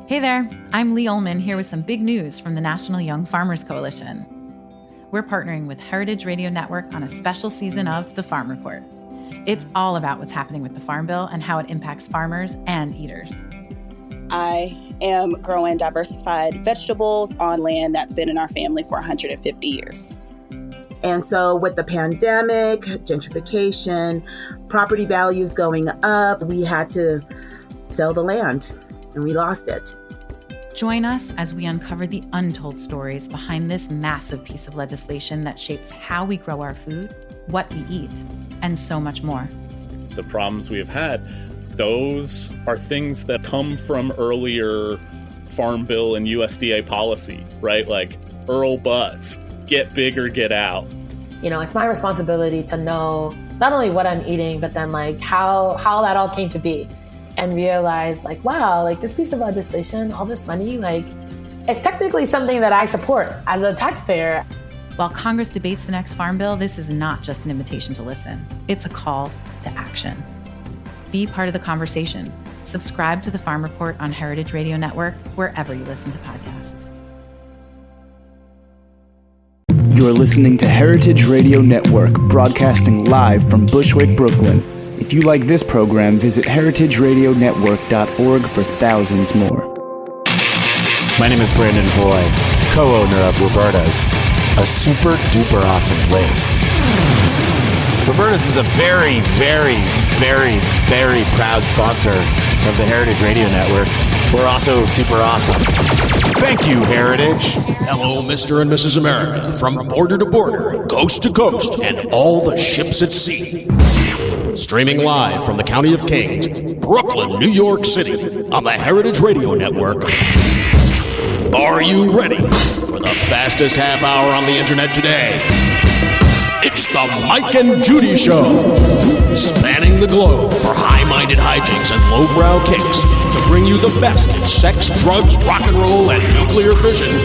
Hey there, I'm Lee Ullman here with some big news from the National Young Farmers Coalition. We're partnering with Heritage Radio Network on a special season of The Farm Report. It's all about what's happening with the Farm Bill and how it impacts farmers and eaters. I am growing diversified vegetables on land that's been in our family for 150 years. And so with the pandemic, gentrification, property values going up, we had to sell the land and we lost it. Join us as we uncover the untold stories behind this massive piece of legislation that shapes how we grow our food, what we eat, and so much more. The problems we have had, those are things that come from earlier Farm Bill and USDA policy, right? Like Earl Butz, get big or get out. You know, it's my responsibility to know not only what I'm eating, but then like how that all came to be. And realize like, wow, like this piece of legislation, all this money, like it's technically something that I support as a taxpayer. While Congress debates the next Farm Bill, this is not just an invitation to listen. It's a call to action. Be part of the conversation. Subscribe to the Farm Report on Heritage Radio Network, wherever you listen to podcasts. You're listening to Heritage Radio Network, broadcasting live from Bushwick, Brooklyn. If you like this program, visit heritageradionetwork.org for thousands more. My name is Brandon Boy, co-owner of Roberta's, a super duper awesome place. Roberta's is a very, very, very, very proud sponsor of the Heritage Radio Network. We're also super awesome. Thank you, Heritage. Hello, Mr. and Mrs. America, from border to border, coast to coast, and all the ships at sea. Streaming live from the County of Kings, Brooklyn, New York City, on the Heritage Radio Network. Are you ready for the fastest half hour on the internet today? It's the Mike and Judy Show, spanning the globe for high-minded hijinks and lowbrow kinks to bring you the best in sex, drugs, rock and roll, and nuclear fission.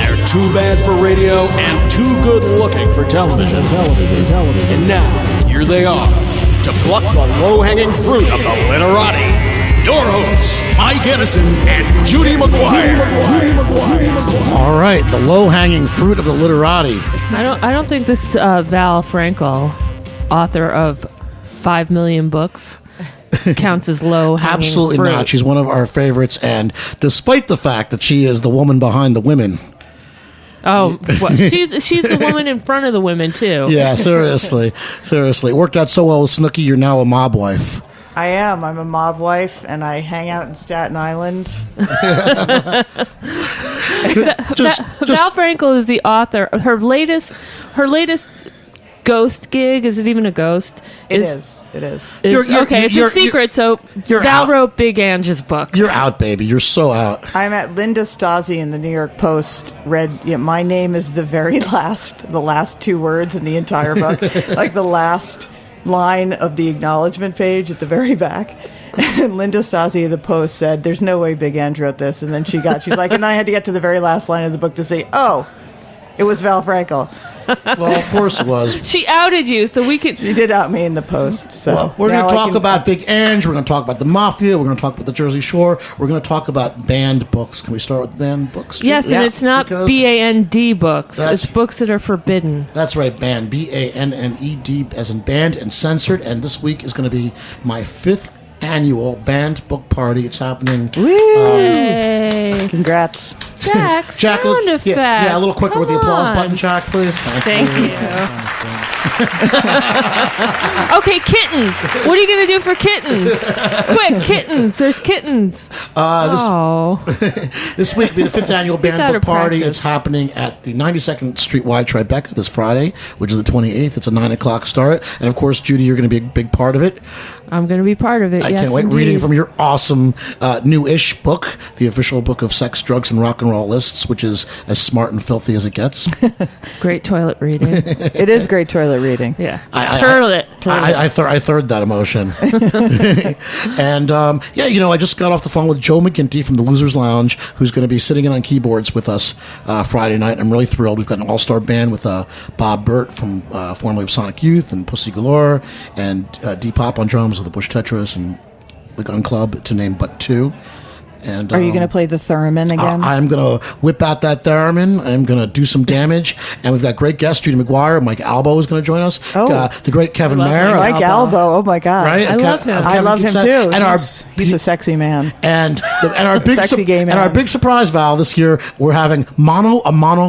They're too bad for radio and too good-looking for television. And now, here they are, to pluck the low-hanging fruit of the literati. Your hosts, Mike Edison and Judy McGuire. All right, the low-hanging fruit of the literati. I don't think this Val Frankel, author of 5 million books, counts as low-hanging Absolutely fruit. not. She's one of our favorites, and despite the fact that she is the woman behind the women. Oh, well, she's the woman in front of the women, too. Yeah, seriously. It worked out so well with Snooki, you're now a mob wife. I am. I'm a mob wife, and I hang out in Staten Island. Val Frankel is the author. Her latest ghost gig, is it even a ghost? It is. It's a secret. So Val wrote Big Angie's book. You're out, baby. You're so out. I'm at Linda Stasi in the New York Post. My name is the last two words in the entire book, like the last line of the acknowledgement page at the very back. And Linda Stasi of the Post said, "There's no way Big Andrew wrote this." And then she's like, and I had to get to the very last line of the book to say, "Oh, it was Val Frankel." Well, of course it was. She outed you, so we could. She did out me in the Post. So well, we're going to talk about Big Ange. We're going to talk about the Mafia. We're going to talk about the Jersey Shore. We're going to talk about banned books. Can we start with banned books? Yes, and it's not BAND books. It's books that are forbidden. That's right, banned. BANNED as in banned and censored. And this week is going to be my 5th annual banned book party. It's happening. Yay! Congrats. Jack, sound effect. Yeah, a little quicker with the applause button, Jack, please. Thank you. Okay, kittens. What are you going to do for kittens? Quick, kittens. There's kittens. This week will be the 5th annual banned book party. It's happening at the 92nd Street Y Tribeca this Friday, which is the 28th. It's a 9 o'clock start. And, of course, Judy, you're going to be a big part of it. I'm going to be part of it, I can't wait. Indeed. Reading from your awesome new-ish book, the official book of sex, drugs, and rock and roll lists, which is as smart and filthy as it gets. Great toilet reading. It is great toilet reading. Yeah. I third that emotion. And, I just got off the phone with Joe McGinty from the Losers Lounge, who's going to be sitting in on keyboards with us Friday night. I'm really thrilled. We've got an all-star band with Bob Burt from formerly of Sonic Youth and Pussy Galore, and D-Pop on drums with the Bush Tetris and the Gun Club, to name but two. And Are you going to play the theremin again? I'm going to whip out that theremin. I'm going to do some damage. And we've got great guests, Judy McGuire. Mike Albo is going to join us. Oh. The great Kevin Mayer. Mike Albo. Oh, my God. Right? I love him. I love him, too. And he's a sexy man. And our big Sexy gay man. And our big surprise, Val, this year, we're having mono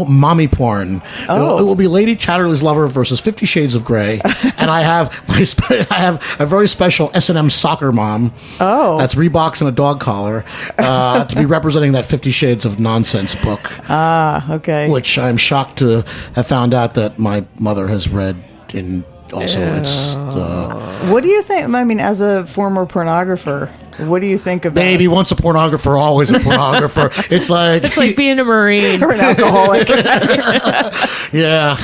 mommy porn. Oh. It will be Lady Chatterley's Lover versus 50 Shades of Grey. And I have a very special S&M soccer mom. Oh. That's Reeboks and a dog collar to be representing that 50 Shades of Nonsense book. Ah, okay. Which I'm shocked to have found out that my mother has read in. Also, it's. What do you think? I mean, as a former pornographer, what do you think about? Baby, once a pornographer, always a pornographer. It's like being a Marine or an alcoholic. Yeah,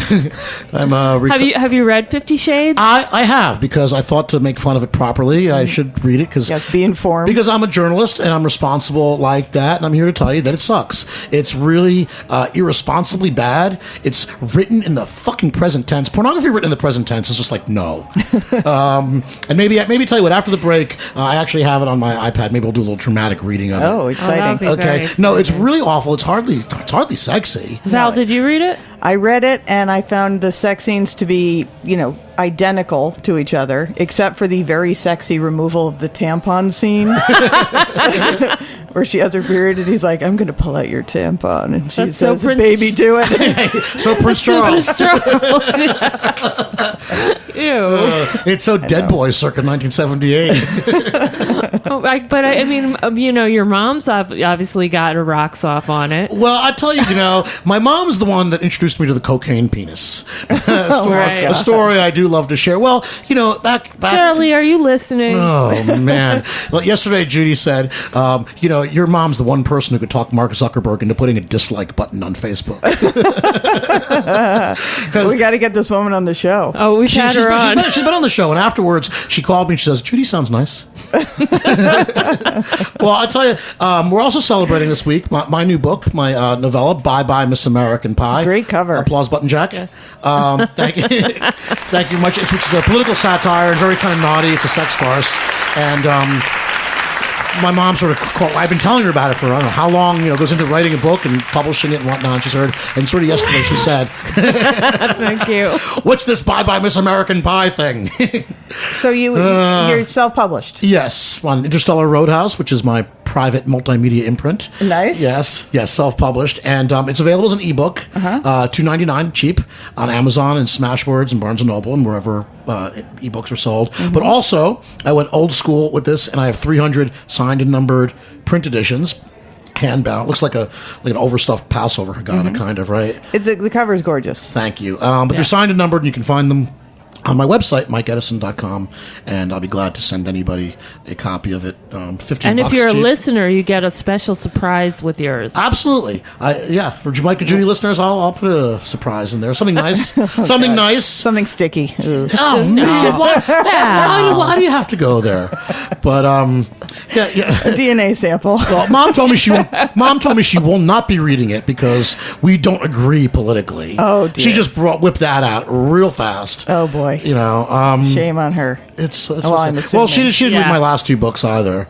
I'm. Have you read 50 Shades? I have, because I thought to make fun of it properly, I should read it because Yes, be informed. Because I'm a journalist and I'm responsible like that, and I'm here to tell you that it sucks. It's really irresponsibly bad. It's written in the fucking present tense. Pornography written in the present tense is just like no. And maybe tell you what, after the break, I actually have it on my iPad. Maybe we'll do a little dramatic reading of it. Oh, exciting! Okay, no, it's really awful. It's hardly sexy. Val, did you read it? I read it and I found the sex scenes to be, identical to each other, except for the very sexy removal of the tampon scene, where she has her period and he's like, "I'm going to pull out your tampon," and she says, "Baby, do it." So Prince Charles. Ew. It's so Dead Boy circa 1978. I mean, your mom's obviously got her rocks off on it. Well, I tell you, my mom is the one that introduced me to the cocaine penis. A story I do love to share. Well, back. Sarah Lee, are you listening? Oh man! Well, yesterday Judy said, your mom's the one person who could talk Mark Zuckerberg into putting a dislike button on Facebook. We got to get this woman on the show. Oh, we've had her on. She's been on the show, and afterwards she called me and she says, "Judy sounds nice." Well, I tell you, we're also celebrating this week my new book, my novella, Bye Bye Miss American Pie. Great cover. Applause button, Jack. Yes. Thank you. Thank you much. It's a political satire and very kind of naughty. It's a sex farce. And my mom sort of called. I've been telling her about it for I don't know how long. Goes into writing a book and publishing it and whatnot. And she's heard. And sort of yesterday she said, "Thank you. What's this Bye Bye Miss American Pie thing?" So you're self-published? Yes, on Interstellar Roadhouse, which is my private multimedia imprint. Nice. Yes, self-published, and it's available as an ebook, $2.99 cheap on Amazon and Smashwords and Barnes & Noble and wherever ebooks are sold. Mm-hmm. But also, I went old school with this, and I have 300 signed and numbered print editions. Handbound. Looks like an overstuffed Passover Haggadah, kind of, right? The cover is gorgeous. Thank you. But they're signed and numbered, and you can find them on my website, MikeEdison.com, and I'll be glad to send anybody a copy of it. $15. And if you're cheap. a listener, you get a special surprise with yours. Absolutely. For Mike and Judy listeners, I'll put a surprise in there. Something nice. Something nice. Something sticky. Ooh. Oh, no. Why do you have to go there? But, a DNA sample. Well, Mom told me she will not be reading it because we don't agree politically. Oh, dear. She just whipped that out real fast. Oh, boy. Shame on her. It's I'm assuming. well, she didn't read my last two books either.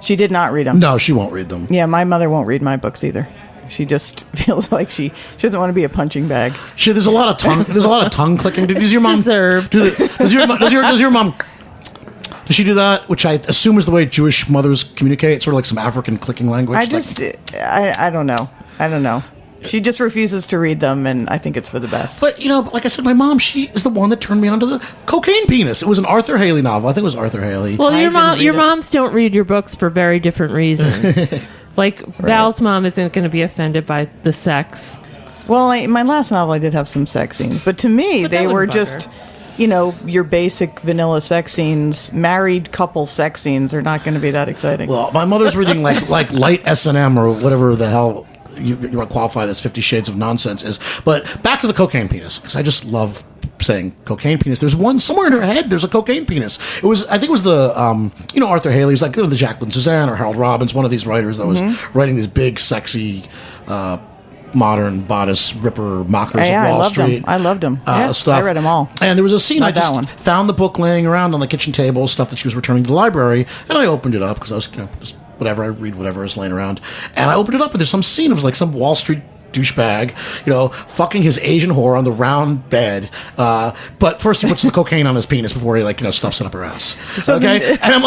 She did not read them. No, she won't read them. Yeah, my mother won't read my books either. She just feels like she doesn't want to be a punching bag. There's a lot of tongue. There's a lot of tongue clicking. Does your mom? Does your mom? Does she do that? Which I assume is the way Jewish mothers communicate. Sort of like some African clicking language. I don't know. I don't know. She just refuses to read them, and I think it's for the best. But, like I said, my mom, she is the one that turned me onto the Cocaine Penis. It was an Arthur Haley novel. I think it was Arthur Haley. Well, your moms don't read your books for very different reasons. Val's mom isn't going to be offended by the sex. Well, my last novel, I did have some sex scenes. But to me, they were just, your basic vanilla sex scenes. Married couple sex scenes are not going to be that exciting. Well, my mother's reading like light S&M or whatever the hell you want to qualify this 50 Shades of Nonsense is. But back to the Cocaine Penis, because I just love saying cocaine penis. There's one somewhere in her head. There's a cocaine penis. I think it was the Arthur Haley's like the Jacqueline Suzanne or Harold Robbins, one of these writers that was writing these big sexy modern bodice ripper mockers of Wall Street. I loved them. Stuff. I read them all. And there was a scene. Not I just found the book laying around on the kitchen table, stuff that she was returning to the library, and I opened it up because I was just whatever. I read whatever is laying around. And I opened it up, and there's some scene of like some Wall Street douchebag, fucking his Asian whore on the round bed. But first he puts the cocaine on his penis before he stuffs it up her ass. So okay? And I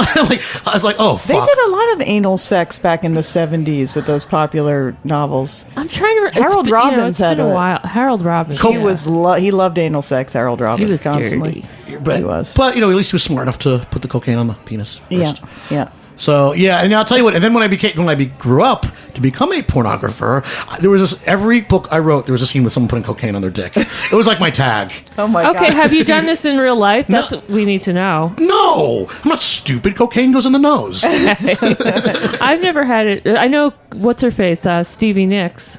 was like, oh, fuck. They did a lot of anal sex back in the 70s with those popular novels. I'm trying to... Harold Robbins had a while. Harold Robbins. He loved anal sex, Harold Robbins, he was constantly. But, he was. But, at least he was smart enough to put the cocaine on the penis first. Yeah. So, yeah, and I'll tell you what, and then when I grew up to become a pornographer, there was every book I wrote, there was a scene with someone putting cocaine on their dick. It was like my tag. Oh my God. Okay, have you done this in real life? That's what we need to know. No, I'm not stupid. Cocaine goes in the nose. I've never had it. I know, what's her face? Stevie Nicks.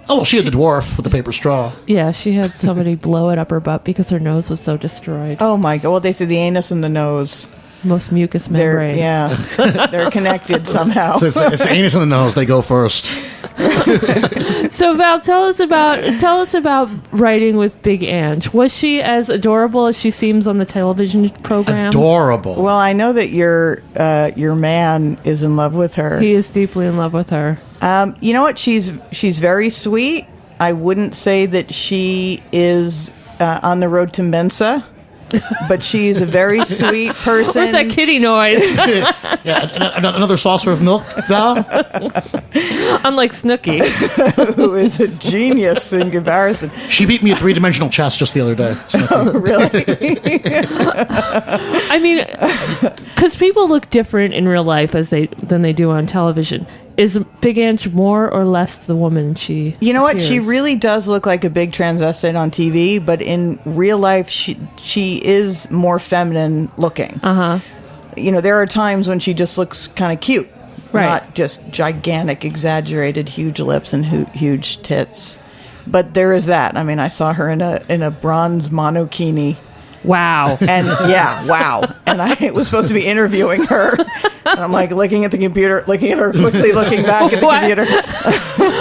Oh, well, she had the dwarf with the paper straw. Yeah, she had somebody blow it up her butt because her nose was so destroyed. Oh my God. Well, they say the anus and the nose. Most mucous membranes. They're connected somehow. So it's the anus and the nose. They go first. So Val, tell us about writing with Big Ange. Was she as adorable as she seems on the television program? Adorable. Well, I know that your man is in love with her. He is deeply in love with her. You know what? She's very sweet. I wouldn't say that she is on the road to Mensa. But she's a very sweet person. What's that kitty noise? Yeah, another saucer of milk, Val? Unlike Snooki. Who is a genius in comparison. She beat me at three-dimensional chess just the other day. Oh, really? I mean, because people look different in real life than they do on television. Is Big Ange more or less the woman she You know what? appears? She really does look like a big transvestite on TV, but in real life, she is more feminine looking. Uh-huh. There are times when she just looks kind of cute. Right. Not just gigantic, exaggerated, huge lips and huge tits. But there is that. I mean, I saw her in a bronze monokini. Wow. And wow. And I was supposed to be interviewing her. And I'm like looking at the computer, looking at her quickly, looking back at the computer.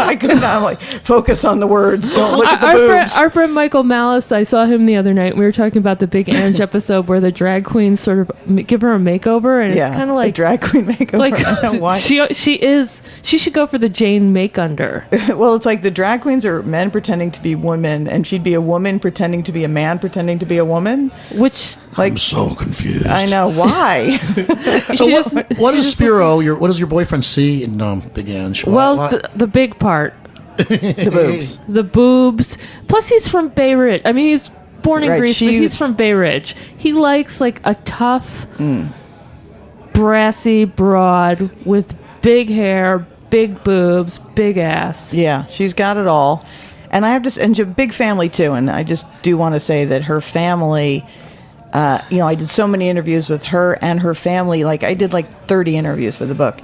I could not. I'm like, focus on the words. Don't look at the boobs. Our friend Michael Malice, I saw him the other night. We were talking about the Big Ange episode where the drag queens sort of give her a makeover. And it's kind of like a drag queen makeover. Like, I don't know why. She should go for the Jane Make-Under. Well, it's like the drag queens are men pretending to be women, and she'd be a woman pretending to be a man pretending to be a woman. Which, I'm so confused. I know why. So what does Spiro? What does your boyfriend see in Big Ange? The big part, the boobs, the boobs. Plus, he's from Bay Ridge. I mean, he's born in Greece, but he's from Bay Ridge. He likes like a tough, brassy broad with big hair, big boobs, big ass. Yeah, she's got it all. And I have to, and she's a big family too. And I just do want to say that her family, I did so many interviews with her and her family. Like I did 30 interviews for the book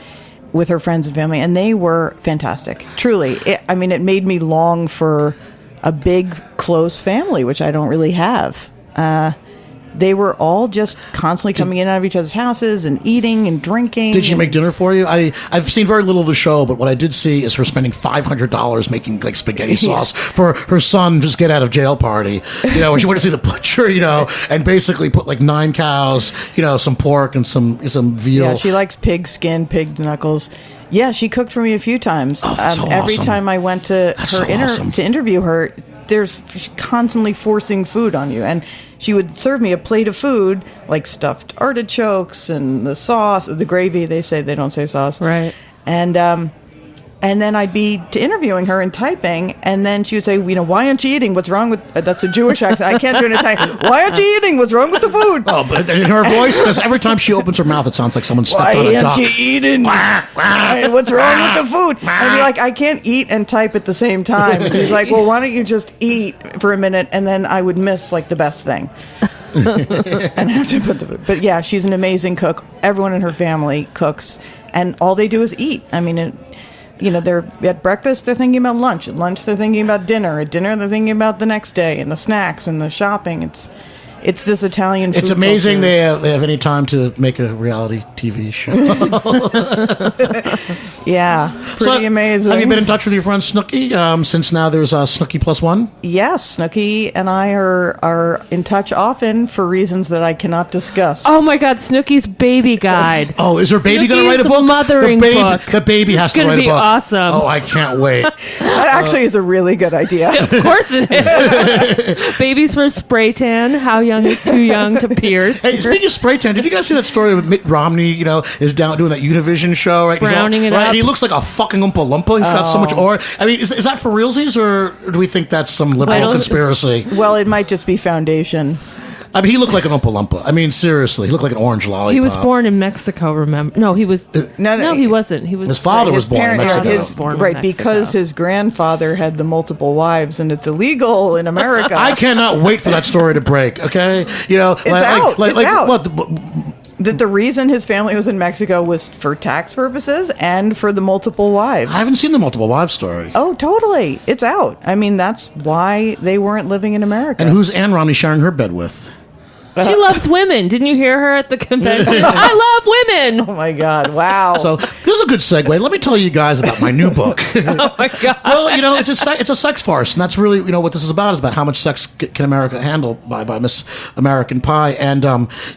with her friends and family, and they were fantastic. Truly. It made me long for a big, close family, which I don't really have. They were all just constantly coming in and out of each other's houses and eating and drinking. Did she make dinner for you? I've seen very little of the show, but what I did see is her spending $500 making spaghetti sauce for her son just get out of jail party. When she went to see the butcher, and basically put 9 cows, some pork and some veal. Yeah, she likes pig skin, pig knuckles. Yeah, she cooked for me a few times. Oh, that's so every awesome. time I went to to interview her, she's constantly forcing food on you, and she would serve me a plate of food like stuffed artichokes and the sauce, the gravy. They don't say sauce, right? And then I'd be interviewing her and typing, and then she would say, why aren't you eating? What's wrong with... That's a Jewish accent. I can't do it in Italian. Why aren't you eating? What's wrong with the food? Oh, but in her voice, because every time she opens her mouth, it sounds like someone stepped on a duck. Why aren't you eating? What's wrong with the food? And I'd be like, I can't eat and type at the same time. And she's like, well, why don't you just eat for a minute? And then I would miss the best thing. And have to put the food. But yeah, she's an amazing cook. Everyone in her family cooks, and all they do is eat. They're at breakfast, they're thinking about lunch. At lunch, they're thinking about dinner. At dinner, they're thinking about the next day and the snacks and the shopping. It's this Italian food It's amazing culture. they have any time to make a reality TV show. Yeah, pretty amazing. Have you been in touch with your friend Snooki since now there's Snooki +1? Yes, Snooki and I are in touch often for reasons that I cannot discuss. Oh my God, Snooki's baby guide. Oh, is her baby going to Snooki's write a book? mothering book. The baby has to It's write a gonna book. be awesome. Oh, I can't wait. That actually is a really good idea. Of course it is. Babies for spray tan. How young is too young to pierce? Hey, speaking of spray tan, did you guys see that story with Mitt Romney? Is down doing that Univision show, right? Browning it up. And he looks like a fucking Oompa Loompa. He's got so much aura. I mean, is that for realsies, or do we think that's some liberal conspiracy? Well, it might just be foundation. I mean, he looked like an Oompa Loompa. I mean, seriously, he looked like an orange lollipop. He was born in Mexico, remember? No, he was. No, he wasn't. He was. His father was born in Mexico. Right, because his grandfather had the multiple wives, and it's illegal in America. I cannot wait for that story to break. Okay, it's out. It's out. What? That the reason his family was in Mexico was for tax purposes and for the multiple wives. I haven't seen the multiple wives story. Oh, totally. It's out. I mean, that's why they weren't living in America. And who's Ann Romney sharing her bed with? She loves women. Didn't you hear her at the convention? I love women. Oh my God! Wow. So this is a good segue. Let me tell you guys about my new book. Oh my God! Well, it's a sex farce, and that's really what this is about. Is about how much sex can America handle by Miss American Pie, and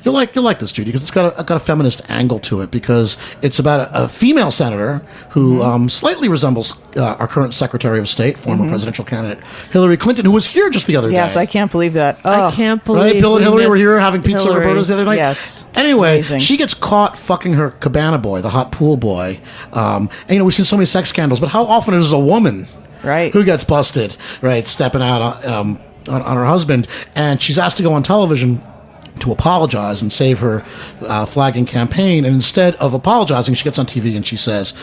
you'll like this, Judy, because it's got a feminist angle to it, because it's about a female senator who slightly resembles our current Secretary of State, former presidential candidate Hillary Clinton, who was here just the other day. Yes, I can't believe that. I can't believe right? Bill and Hillary were here having pizza at Roberta's the other night. Yes. Anyway, Amazing. she gets caught fucking her cabana boy, the hot pool boy. And we've seen so many sex scandals, but how often is a woman who gets busted, right, stepping out on her husband, and she's asked to go on television to apologize and save her flagging campaign, and instead of apologizing, she gets on TV and she says,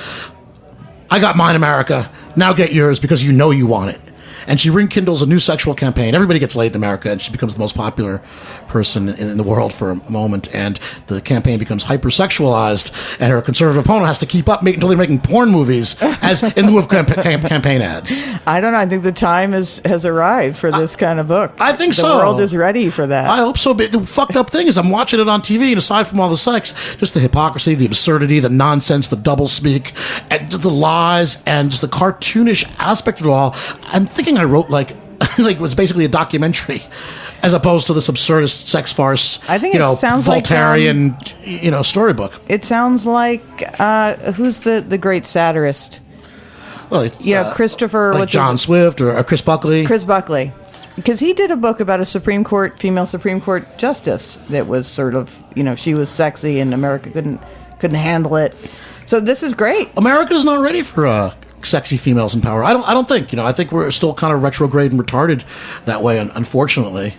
"I got mine, America. Now get yours, because you know you want it." And she rekindles a new sexual campaign. Everybody gets laid in America, and she becomes the most popular person in the world for a moment. And the campaign becomes hypersexualized, and her conservative opponent has to keep up until they're making porn movies as in lieu of campaign ads. I don't know. I think the time has arrived for this kind of book. I think so. The world is ready for that. I hope so. But the fucked up thing is, I'm watching it on TV, and aside from all the sex, just the hypocrisy, the absurdity, the nonsense, the doublespeak, and the lies, and just the cartoonish aspect of it all. I'm thinking I wrote like it was basically a documentary, as opposed to this absurdist sex farce. I think it sounds Voltairean, storybook. It sounds like who's the great satirist? Well, Christopher, like John Swift or Chris Buckley. Chris Buckley, because he did a book about a female Supreme Court justice that was sort of, she was sexy and America couldn't handle it. So this is great. America's not ready for sexy females in power. I don't think. I think we're still kind of retrograde and retarded that way, unfortunately.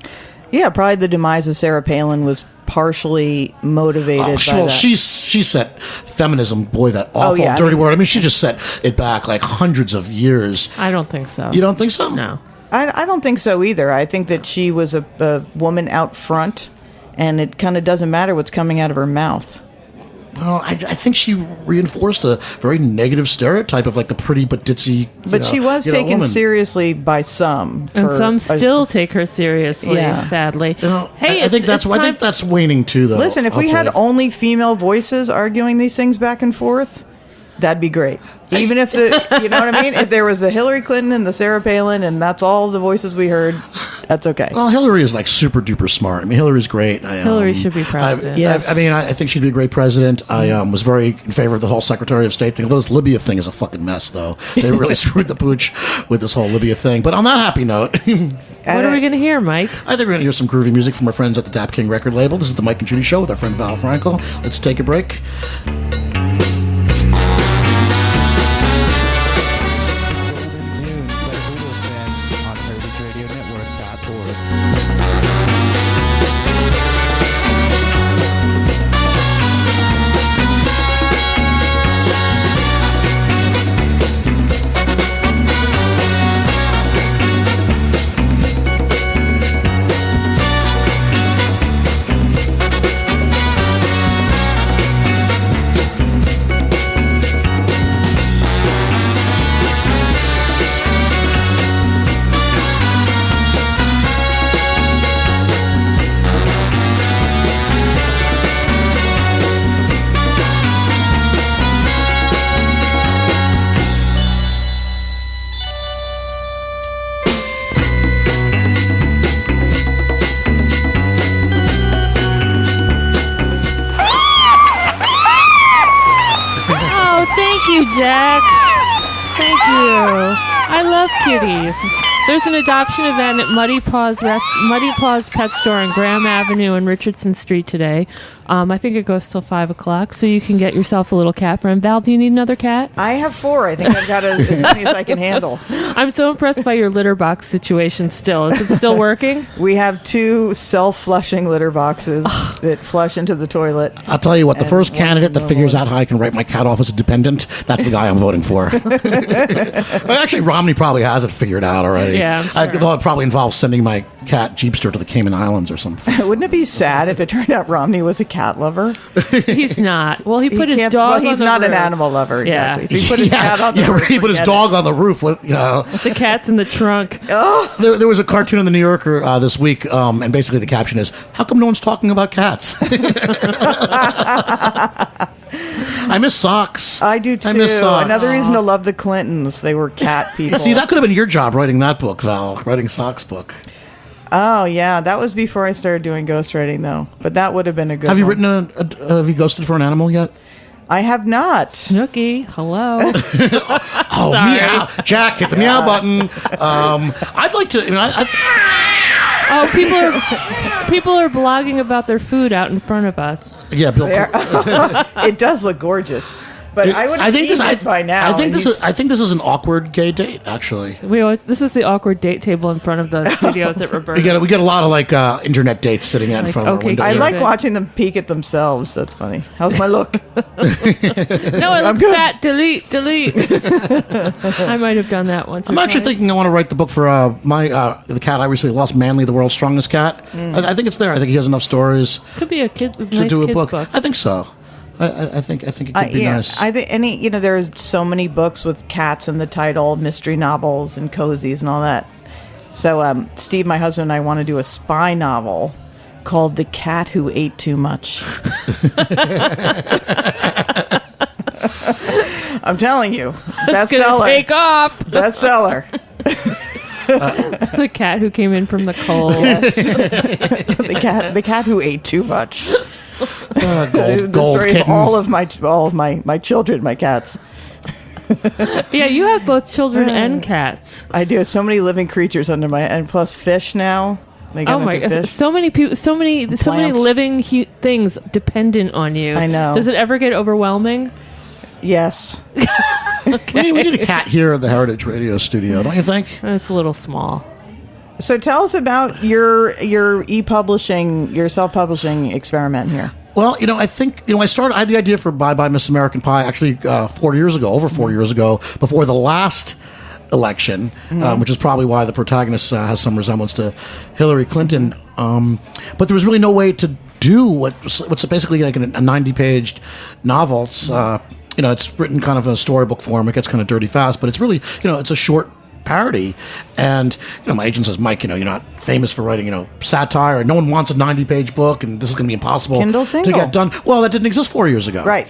Yeah, probably the demise of Sarah Palin was partially motivated by that. She set feminism, boy, that awful, dirty word. I mean, she just set it back like hundreds of years. I don't think so. You don't think so? No. I don't think so either. I think that she was a woman out front, and it kind of doesn't matter what's coming out of her mouth. Well, I think she reinforced a very negative stereotype of like the pretty but ditzy. But she was taken seriously by some, and some still take her seriously. Yeah. Sadly. Hey, I think that's waning too, though. Listen, if we had only female voices arguing these things back and forth, that'd be great. Even if you know what I mean? If there was a Hillary Clinton and the Sarah Palin and that's all the voices we heard, that's okay. Well, Hillary is like super duper smart. I mean, Hillary's great. Hillary should be president. Yes. I think she'd be a great president. I was very in favor of the whole Secretary of State thing. This Libya thing is a fucking mess, though. They really screwed the pooch with this whole Libya thing. But on that happy note, what are we going to hear, Mike? I think we're going to hear some groovy music from our friends at the Dap King record label. This is the Mike and Judy Show with our friend Val Frankel. Let's take a break. Thank you, Jack. Thank you. I love kitties. There's an adoption event at Muddy Paws Pet Store on Graham Avenue and Richardson Street today. I think it goes till 5 o'clock, so you can get yourself a little cat friend. Val, do you need another cat? I have 4. I think I've got as many as I can handle. I'm so impressed by your litter box situation still. Is it still working? We have 2 self-flushing litter boxes that flush into the toilet. I'll tell you what, the first candidate that figures out how I can write my cat off as a dependent, that's the guy I'm voting for. Actually, Romney probably has it figured out already. Yeah, I'm sure. I thought it probably involves sending my cat Jeepster to the Cayman Islands or something. Wouldn't it be sad if it turned out Romney was a cat lover? He's not. Well, he put his dog on the roof. Well, he's not an animal lover, exactly. Yeah. So he put his cat on the roof. He put his dog on the roof with, The cat's in the trunk. Oh. There was a cartoon in the New Yorker this week, and basically the caption is, "How come no one's talking about cats?" I miss socks. I do too. I miss socks. Another reason to love the Clintons. They were cat people. See, that could have been your job writing that book, Val, writing Socks book. Oh, yeah. That was before I started doing ghostwriting, though. But that would have been a good Have you one. written have you ghosted for an animal yet? I have not. Snooky, hello. Oh, meow. Jack, hit the meow button. I'd like to, Oh, people are blogging about their food out in front of us. Yeah, Bill. It does look gorgeous. But I would have seen it by now. I think this is an awkward gay date, actually. This is the awkward date table in front of the studios at Roberta. We get a lot of internet dates sitting out in front of our window. I like watching them peek at themselves. That's funny. How's my look? No, I look fat. Delete. I might have done that once. I'm actually thinking I want to write the book for the cat I recently lost, Manly, the world's strongest cat. I think it's there. I think he has enough stories. Could be a kid's book. I think so. I think it could be nice. I think there's so many books with cats in the title, mystery novels and cozies and all that. So Steve, my husband, and I want to do a spy novel called "The Cat Who Ate Too Much." I'm telling you, bestseller. Take off. Bestseller. The cat who came in from the cold. Yes. the cat who ate too much. Gold story kitten. of all of my children, my cats. Yeah, you have both children and cats. I do. So many living creatures under my, and plus fish now. Oh my god! So many people, so many living things dependent on you. I know. Does it ever get overwhelming? Yes. Okay. We need a cat here at the Heritage Radio Studio, don't you think? It's a little small. So tell us about your e-publishing, your self-publishing experiment here. Well, I think, I had the idea for Bye Bye Miss American Pie actually 4 years ago, over 4 years ago, before the last election, which is probably why the protagonist has some resemblance to Hillary Clinton. But there was really no way to do what's basically like a 90-page novel. It's, it's written kind of in a storybook form. It gets kind of dirty fast, but it's really, it's a short parody. And my agent says, Mike, you're not famous for writing satire, and no one wants a 90-page book, and this is going to be impossible to get done. Well, that didn't exist 4 years ago, right?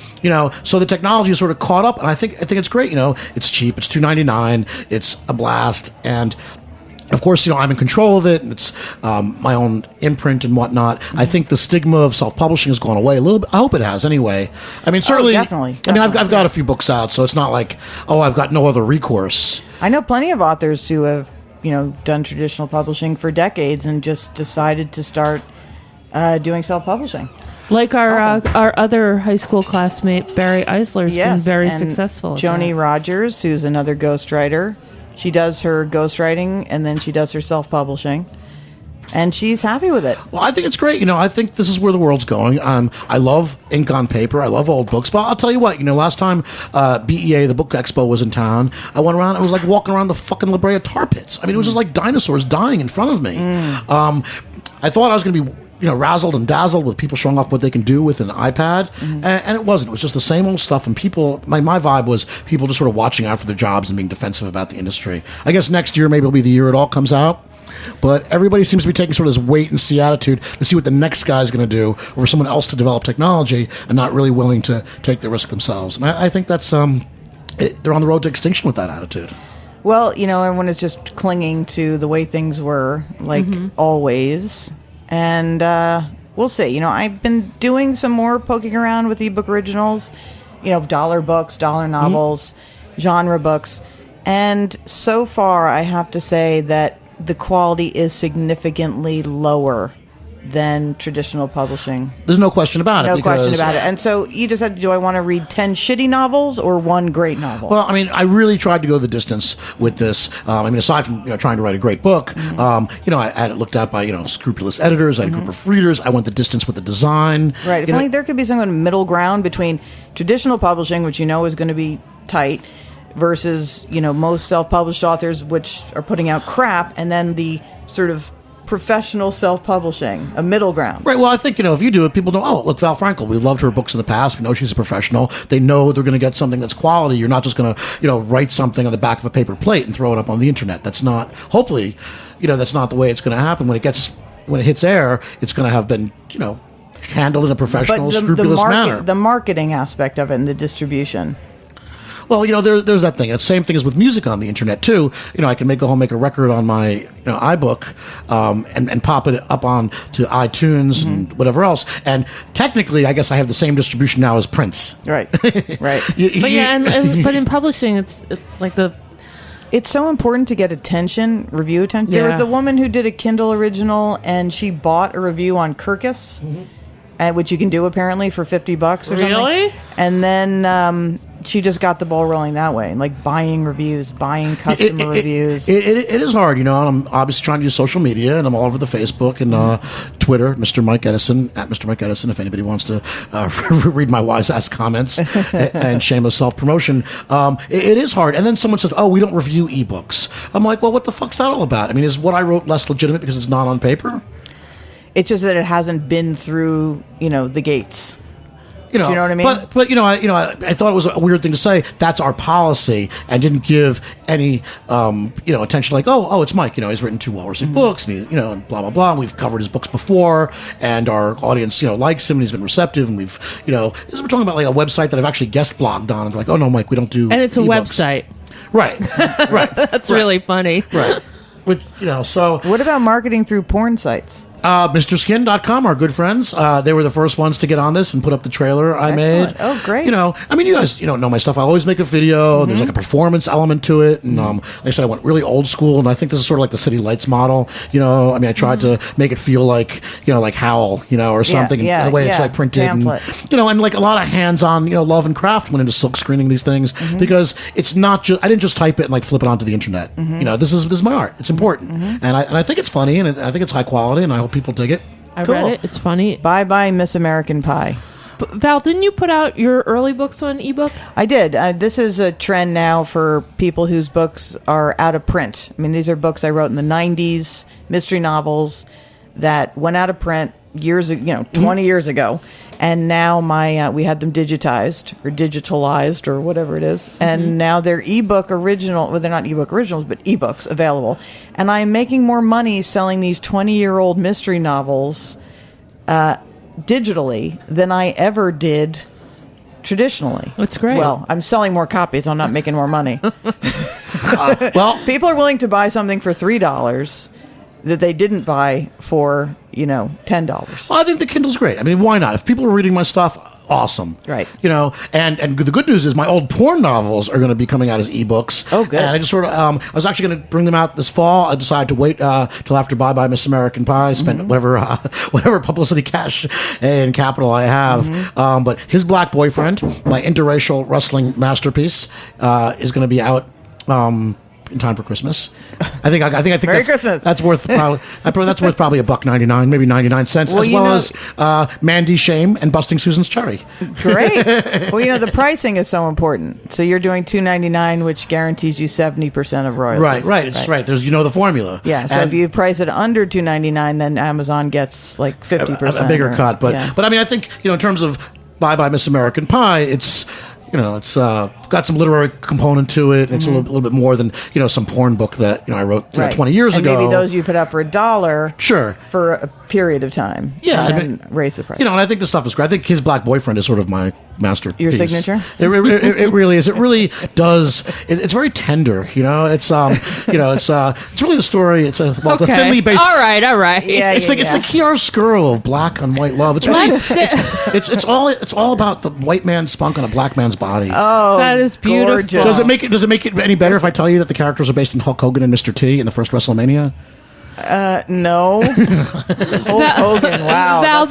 So the technology is sort of caught up, and I think it's great. It's cheap, it's $2.99, it's a blast, and of course, I'm in control of it, and it's my own imprint and whatnot. I think the stigma of self-publishing has gone away a little bit. I hope it has, anyway. I mean, certainly. Definitely. I mean, I've got a few books out, so it's not like, I've got no other recourse. I know plenty of authors who have, done traditional publishing for decades and just decided to start doing self-publishing. Like our other high school classmate, Barry Eisler's been very successful. Joni Rogers, who's another ghostwriter. She does her ghostwriting, and then she does her self-publishing, and she's happy with it. Well, I think it's great. I think this is where the world's going. I love ink on paper. I love old books. But I'll tell you what, last time BEA, the Book Expo, was in town, I went around, I was like walking around the fucking La Brea tar pits. I mean, it was just like dinosaurs dying in front of me. I thought I was going to be razzled and dazzled with people showing off what they can do with an iPad, and it wasn't. It was just the same old stuff, and people, my vibe was people just sort of watching out for their jobs and being defensive about the industry. I guess next year maybe will be the year it all comes out, but everybody seems to be taking sort of this wait-and-see attitude to see what the next guy's going to do, or for someone else to develop technology, and not really willing to take the risk themselves. And I think that's, they're on the road to extinction with that attitude. Well, everyone is just clinging to the way things were, like always. And we'll see. I've been doing some more poking around with ebook originals, dollar books, dollar novels, genre books. And so far, I have to say that the quality is significantly lower than traditional publishing. There's no question about it. No question about it. And so you just said, do I want to read 10 shitty novels or one great novel? Well, I mean, I really tried to go the distance with this. Aside from trying to write a great book, I had it looked at by scrupulous editors. I had a group of readers. I went the distance with the design. Right. If only there could be some kind of middle ground between traditional publishing, which is going to be tight, versus most self-published authors, which are putting out crap, and then the sort of professional self-publishing, a middle ground. Right. Well, I think, if you do it, people know, oh, look, Val Frankel, we loved her books in the past. We know she's a professional. They know they're going to get something that's quality. You're not just going to, write something on the back of a paper plate and throw it up on the internet. That's not, hopefully, that's not the way it's going to happen. When it hits air, it's going to have been, handled in a professional, scrupulous manner. The marketing aspect of it and the distribution. Well, there's that thing. It's the same thing as with music on the internet too. I can make a record on my iBook and pop it up on to iTunes and whatever else. And technically, I guess I have the same distribution now as Prince. Right. Right. But in publishing, it's like It's so important to get review attention. Yeah. There was a woman who did a Kindle original, and she bought a review on Kirkus, which you can do apparently for $50 or something. Really? And then she just got the ball rolling that way, like buying reviews, buying customer reviews. It is hard, and I'm obviously trying to use social media, and I'm all over the Facebook and Twitter, Mr. Mike Edison, at Mr. Mike Edison, if anybody wants to read my wise-ass comments and shameless self-promotion. It is hard. And then someone says, oh, we don't review ebooks. I'm like, well, what the fuck's that all about? I mean, is what I wrote less legitimate because it's not on paper? It's just that it hasn't been through, the gates. Do you know what I mean? But I thought it was a weird thing to say. That's our policy, and didn't give any attention. Like, oh, it's Mike. He's written 2 well-received books, and and blah blah blah. And we've covered his books before, and our audience likes him, and he's been receptive. And we're talking about like a website that I've actually guest blogged on. And they're like, oh no, Mike, we don't do. And it's a ebooks. website. Right. Right. That's really funny. Right. Which, so what about marketing through porn sites? MrsKin.com, our good friends. They were the first ones to get on this and put up the trailer I made. Oh, great. You guys, know my stuff. I always make a video, and there's like a performance element to it. And like I said, I went really old school, and I think this is sort of like the City Lights model. I tried to make it feel like, like Howl, or something. The way it's like printed. Pamphlet. And like a lot of hands-on, love and craft went into silk screening these things because it's not just, I didn't just type it and like flip it onto the internet. This is my art. It's important. And I think it's funny, and I think it's high quality, and I hope people dig it. I read it. It's funny. Bye Miss American Pie. But Val, didn't you put out your early books on ebook? I did. This is a trend now for people whose books are out of print. I mean, these are books I wrote in the 90s, mystery novels that went out of print 20 years ago. And now we had them digitalized or whatever it is. And now they're ebook original. Well, they're not ebook originals, but ebooks available. And I'm making more money selling these 20-year-old mystery novels digitally than I ever did traditionally. That's great. Well, I'm selling more copies. I'm not making more money. Well, people are willing to buy something for $3 that they didn't buy for, $10. Well, I think the Kindle's great. I mean, why not? If people are reading my stuff, awesome. Right. And the good news is my old porn novels are going to be coming out as ebooks. Oh, good. And I just sort of, I was actually going to bring them out this fall. I decided to wait till after Bye Bye Miss American Pie, spend whatever publicity cash and capital I have. But His Black Boyfriend, my interracial wrestling masterpiece, is going to be out in time for Christmas. I think Merry Christmas. That's worth probably $1.99, maybe 99 cents, as Mandy Shame and Busting Susan's Cherry. Great. Well, the pricing is so important. So you're doing $2.99, which guarantees you 70% of royalties. Right. It's right. There's the formula. Yeah. So if you price it under $2.99, then Amazon gets like 50%. A bigger cut. But I mean, I think in terms of Bye Bye Miss American Pie, it's it's got some literary component to it. It's a little bit more than some porn book that I wrote 20 years ago. Maybe those you put out for $1, sure, for a period of time. Yeah, and then raise the price. And I think the stuff is great. I think His Black Boyfriend is sort of my masterpiece. Your signature? It really is. It really does. It's very tender. It's it's really the story. It's a thinly based. All right. It's the chiaroscuro of black on white love. It's really it's all about the white man's spunk on a black man's body. Oh, that is beautiful. Gorgeous. Does it make it any better if I tell you that the characters are based on Hulk Hogan and Mr. T in the first WrestleMania? No. Hulk Hogan. Wow. Val,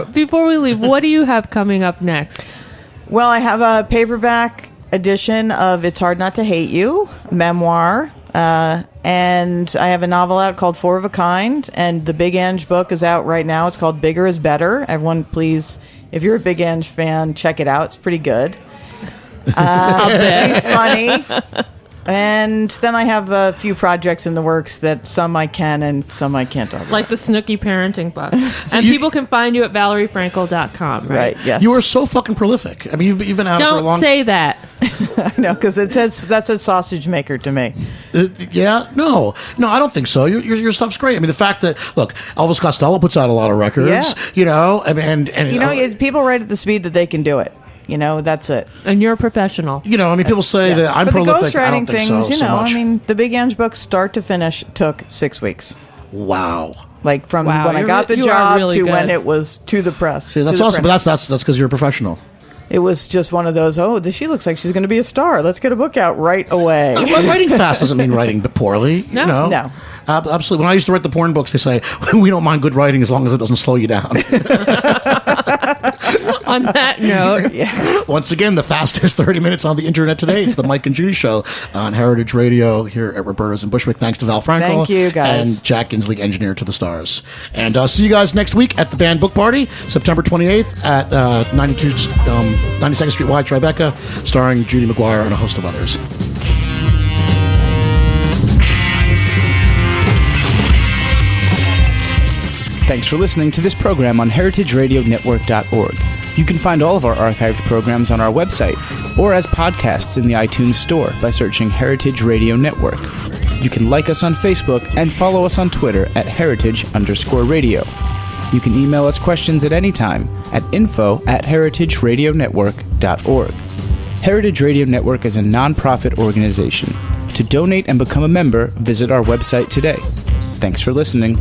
before we leave, what do you have coming up next? Well, I have a paperback edition of It's Hard Not to Hate You, memoir. And I have a novel out called Four of a Kind. And the Big Ange book is out right now. It's called Bigger is Better. Everyone, please, if you're a Big Ange fan, check it out. It's pretty good. She's funny. And then I have a few projects in the works that some I can and some I can't talk about. Like the Snooki parenting book. And people can find you at ValerieFrankel.com, right? Right, yes. You are so fucking prolific. I mean, you've been out for a long... Don't say that. I know, because that says sausage maker to me. No, I don't think so. Your stuff's great. I mean, the fact that, look, Elvis Costello puts out a lot of records, and people write at the speed that they can do it. That's it. And you're a professional. People say that I'm prolific. The ghostwriting I don't think things, so much. the Big Ange book, start to finish, took 6 weeks. Wow. Like from when I got the job to when it was to the press. See, that's awesome, but that's because you're a professional. It was just one of those, she looks like she's going to be a star. Let's get a book out right away. Writing fast doesn't mean writing poorly. No. Absolutely. When I used to write the porn books, they say, we don't mind good writing as long as it doesn't slow you down. On that note. Once again, the fastest 30 minutes on the internet today. It's the Mike and Judy Show on Heritage Radio here at Roberta's in Bushwick. Thanks to Val Frankel. Thank you, guys. And Jack Inslee, engineer to the stars. And see you guys next week at the band book party, September 28th at 92nd Street Y, Tribeca, starring Judy McGuire and a host of others. Thanks for listening to this program on heritageradionetwork.org. You can find all of our archived programs on our website or as podcasts in the iTunes Store by searching Heritage Radio Network. You can like us on Facebook and follow us on Twitter at heritage_radio. You can email us questions at any time at info@heritageradionetwork.org. Heritage Radio Network is a non-profit organization. To donate and become a member, visit our website today. Thanks for listening.